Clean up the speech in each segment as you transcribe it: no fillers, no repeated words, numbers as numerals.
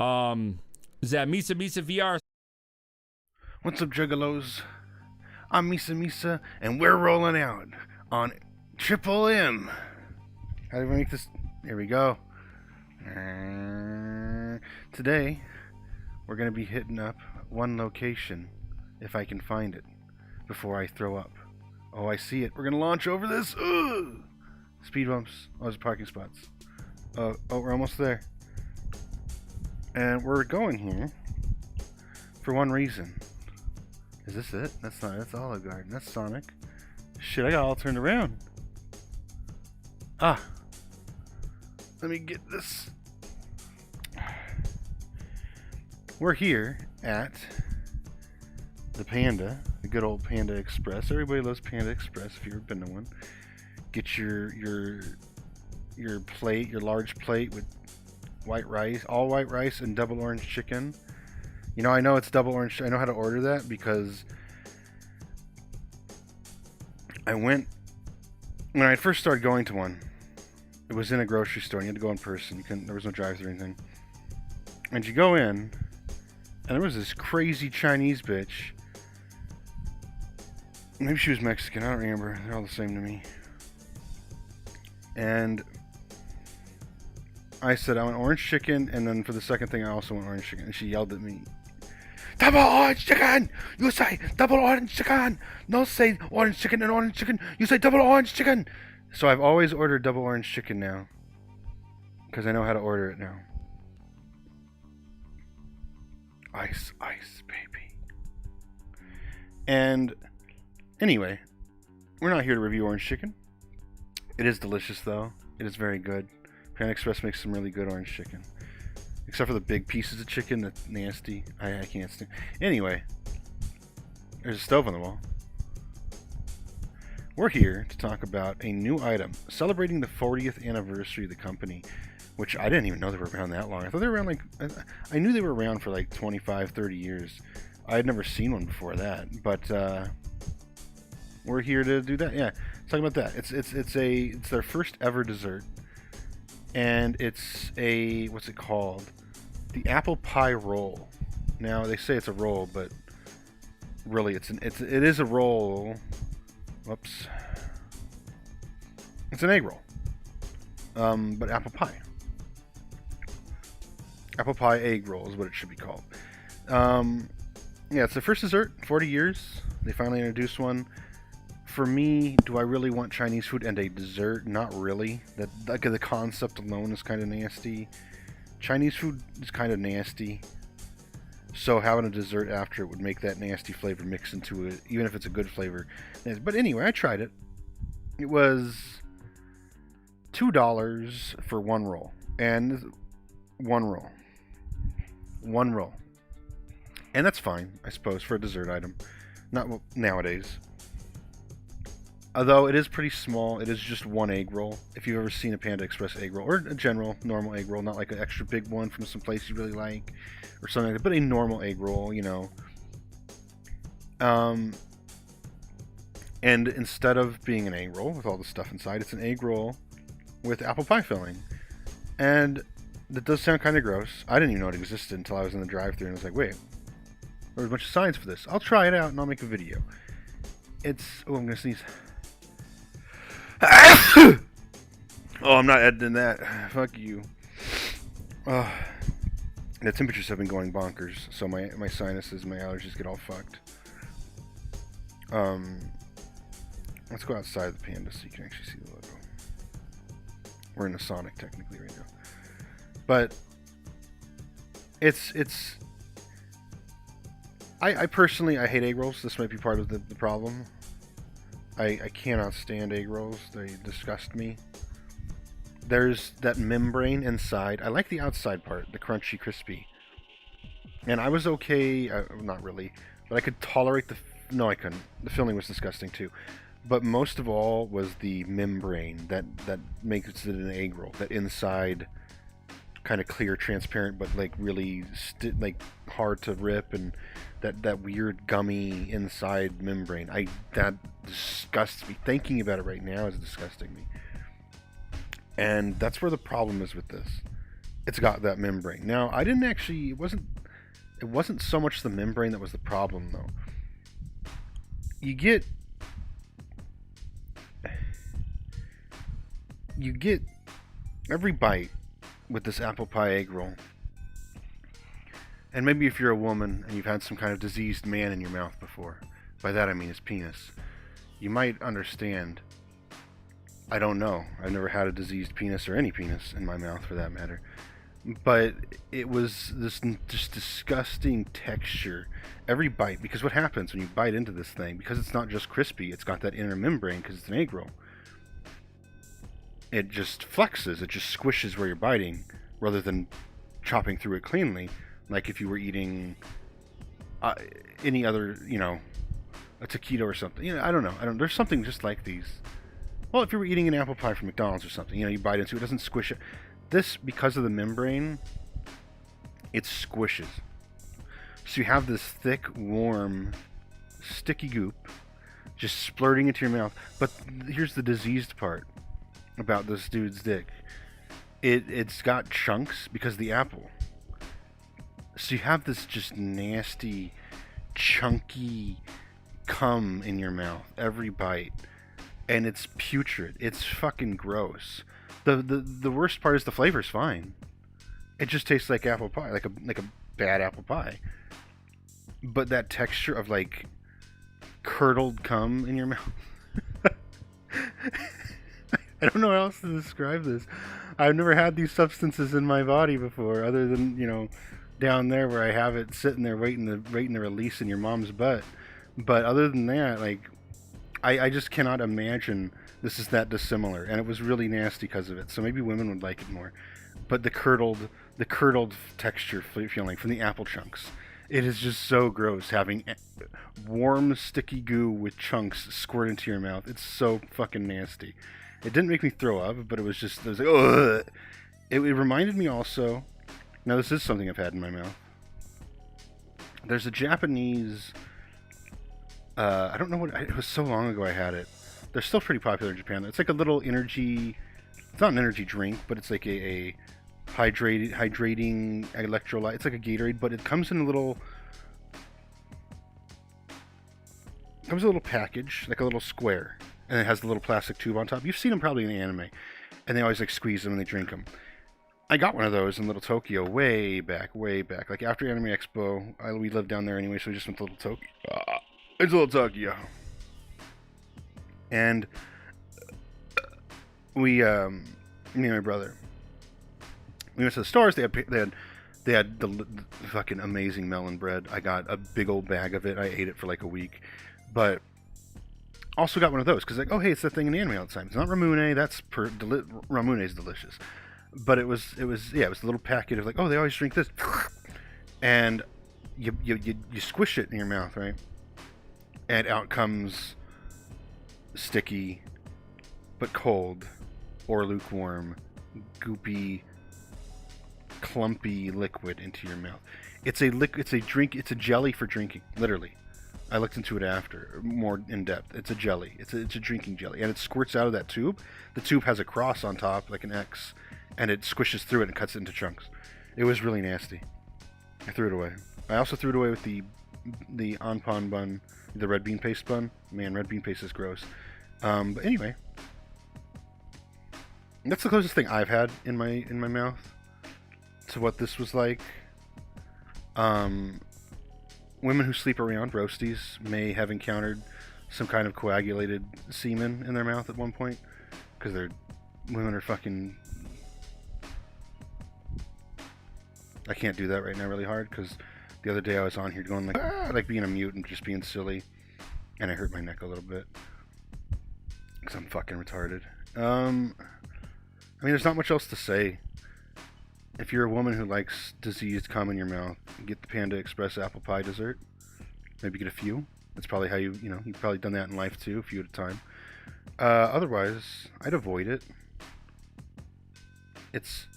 Is that MisaMisaVR? What's up, Juggalos? I'm Misa, and we're rolling out on Triple M. How do we make this? Here we go. Today, we're going to be hitting up one location, if I can find it, before I throw up. Oh, I see it. We're going to launch over this. Ugh! Speed bumps. Oh, there's parking spots. Oh, we're almost there. And we're going here for one reason. Is this it? That's not it. That's Olive Garden. That's Sonic. Shit, I got all turned around. Ah. Let me get this. We're here at the Panda, the good old Panda Express. Everybody loves Panda Express if you've ever been to one. Get your plate, your large plate with white rice, all white rice and double orange chicken. You know, I know it's double orange. I know how to order that because when I first started going to one, it was in a grocery store and you had to go in person. There was no drive-thru or anything. And you go in, and there was this crazy Chinese bitch. Maybe she was Mexican, I don't remember. They're all the same to me. And I said I want orange chicken, and then for the second thing I also want orange chicken. And she yelled at me, "Double orange chicken! You say double orange chicken! No say orange chicken and orange chicken! You say double orange chicken!" So I've always ordered double orange chicken now. Because I know how to order it now. Ice, ice, baby. And anyway, we're not here to review orange chicken. It is delicious though. It is very good. Panda Express makes some really good orange chicken. Except for the big pieces of chicken that's nasty. I can't stand. Anyway, there's a stove on the wall. We're here to talk about a new item celebrating the 40th anniversary of the company, which I didn't even know they were around that long. I thought they were around like, I knew they were around for like 25, 30 years. I had never seen one before that, but we're here to do that. Yeah, let's talk about that. It's their first ever dessert, and it's a, what's it called? The apple pie roll. Now they say it's a roll, but really it is a roll. Whoops. It's an egg roll, but apple pie. Apple pie egg roll is what it should be called. Yeah, it's the first dessert, 40 years. They finally introduced one. For me, do I really want Chinese food and a dessert? Not really. Like the concept alone is kind of nasty. Chinese food is kind of nasty. So having a dessert after it would make that nasty flavor mix into it, even if it's a good flavor. But anyway, I tried it. It was $2 for one roll. And one roll. One roll. And that's fine, I suppose, for a dessert item. Not nowadays. Although it is pretty small, it is just one egg roll. If you've ever seen a Panda Express egg roll, or a general, normal egg roll, not like an extra big one from some place you really like, or something like that, but a normal egg roll, you know. And instead of being an egg roll with all the stuff inside, it's an egg roll with apple pie filling. And that does sound kind of gross. I didn't even know it existed until I was in the drive-thru and I was like, wait, there's a bunch of signs for this. I'll try it out and I'll make a video. It's, oh, I'm gonna sneeze. Oh, I'm not editing that. Fuck you. The temperatures have been going bonkers, so my sinuses, my allergies get all fucked. Let's go outside the Panda so you can actually see the logo. We're in a Sonic technically right now, but it's. I personally hate egg rolls. This might be part of the problem. I cannot stand egg rolls. They disgust me. There's that membrane inside. I like the outside part, the crunchy, crispy. And I was okay, not really, but I could tolerate no, I couldn't. The filling was disgusting too. But most of all was the membrane that makes it an egg roll. That inside, kind of clear, transparent, but like really like hard to rip, and that weird gummy inside membrane. That disgusts me. Thinking about it right now is disgusting me. And that's where the problem is with this. it's got that membrane. Now, I didn't actually, it wasn't so much the membrane that was the problem, though. You get every bite with this apple pie egg roll. And maybe if you're a woman and you've had some kind of diseased man in your mouth before, by that I mean his penis, you might understand. I don't know. I've never had a diseased penis or any penis in my mouth for that matter. But it was this just disgusting texture every bite, because what happens when you bite into this thing, because it's not just crispy, it's got that inner membrane because it's an egg roll. It just flexes, it just squishes where you're biting rather than chopping through it cleanly. Like if you were eating any other, a taquito or something. I don't know. There's something just like these. Well, if you were eating an apple pie from McDonald's or something, you bite into it, it doesn't squish it. This, because of the membrane, it squishes. So you have this thick, warm, sticky goop just splurting into your mouth. But here's the diseased part about this dude's dick. It's got chunks because of the apple. So you have this just nasty, chunky cum in your mouth every bite, and it's putrid. It's fucking gross. The worst part is the flavor's fine. It just tastes like apple pie, like a bad apple pie. But that texture of like curdled cum in your mouth. I don't know how else to describe this. I've never had these substances in my body before, other than down there where I have it sitting there waiting to release in your mom's butt. But other than that, like, I just cannot imagine this is that dissimilar, and it was really nasty because of it. So maybe women would like it more. But the curdled texture feeling from the apple chunks, it is just so gross having warm, sticky goo with chunks squirt into your mouth. It's so fucking nasty. It didn't make me throw up, but it was like, ugh. It reminded me also. Now, this is something I've had in my mouth. There's a Japanese... I don't know what... It was so long ago I had it. They're still pretty popular in Japan. It's like a little energy... It's not an energy drink, but it's like a hydrating electrolyte. It's like a Gatorade, but it comes in a little... It comes in a little package, like a little square. And it has the little plastic tube on top. You've seen them probably in the anime. And they always like squeeze them and they drink them. I got one of those in Little Tokyo way back. Like after Anime Expo, we lived down there anyway, so we just went to Little Tokyo. It's Little Tokyo. And we, me and my brother, we went to the stores. They had the fucking amazing melon bread. I got a big old bag of it. I ate it for like a week. But also got one of those, because like, oh hey, it's that thing in the anime all the time. It's not Ramune, Ramune is delicious. But it was a little packet of like, oh, they always drink this, and you squish it in your mouth, right? And out comes sticky, but cold, or lukewarm, goopy, clumpy liquid into your mouth. It's a drink. It's a jelly for drinking, literally. I looked into it after, more in depth. It's a jelly. It's a drinking jelly, and it squirts out of that tube. The tube has a cross on top, like an X. And it squishes through it and cuts it into chunks. It was really nasty. I threw it away. I also threw it away with the anpan bun, the red bean paste bun. Man, red bean paste is gross. But anyway, that's the closest thing I've had in my mouth to what this was like. Women who sleep around, roasties, may have encountered some kind of coagulated semen in their mouth at one point, because women are fucking... I can't do that right now really hard, because the other day I was on here going like being a mute and just being silly, and I hurt my neck a little bit because I'm fucking retarded. I mean, there's not much else to say. If you're a woman who likes diseased cum in your mouth, get the Panda Express apple pie dessert. Maybe get a few. That's probably how you've probably done that in life too, a few at a time. Otherwise, I'd avoid it. It's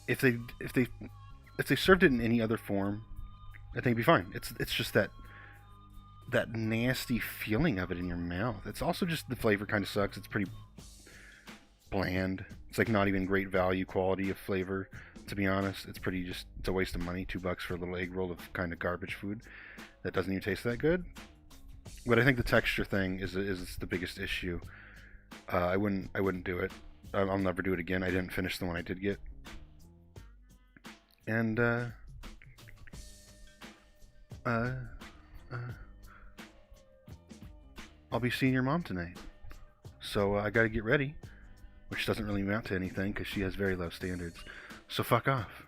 if they served it in any other form, I think it'd be fine. It's just that nasty feeling of it in your mouth. It's also just the flavor kind of sucks. It's pretty bland. It's like not even great value quality of flavor, to be honest. It's it's a waste of money. $2 for a little egg roll of kind of garbage food that doesn't even taste that good. But I think the texture thing is the biggest issue. I wouldn't do it. I'll never do it again. I didn't finish the one I did get. And I'll be seeing your mom tonight. So I gotta get ready, which doesn't really amount to anything because she has very low standards. So fuck off.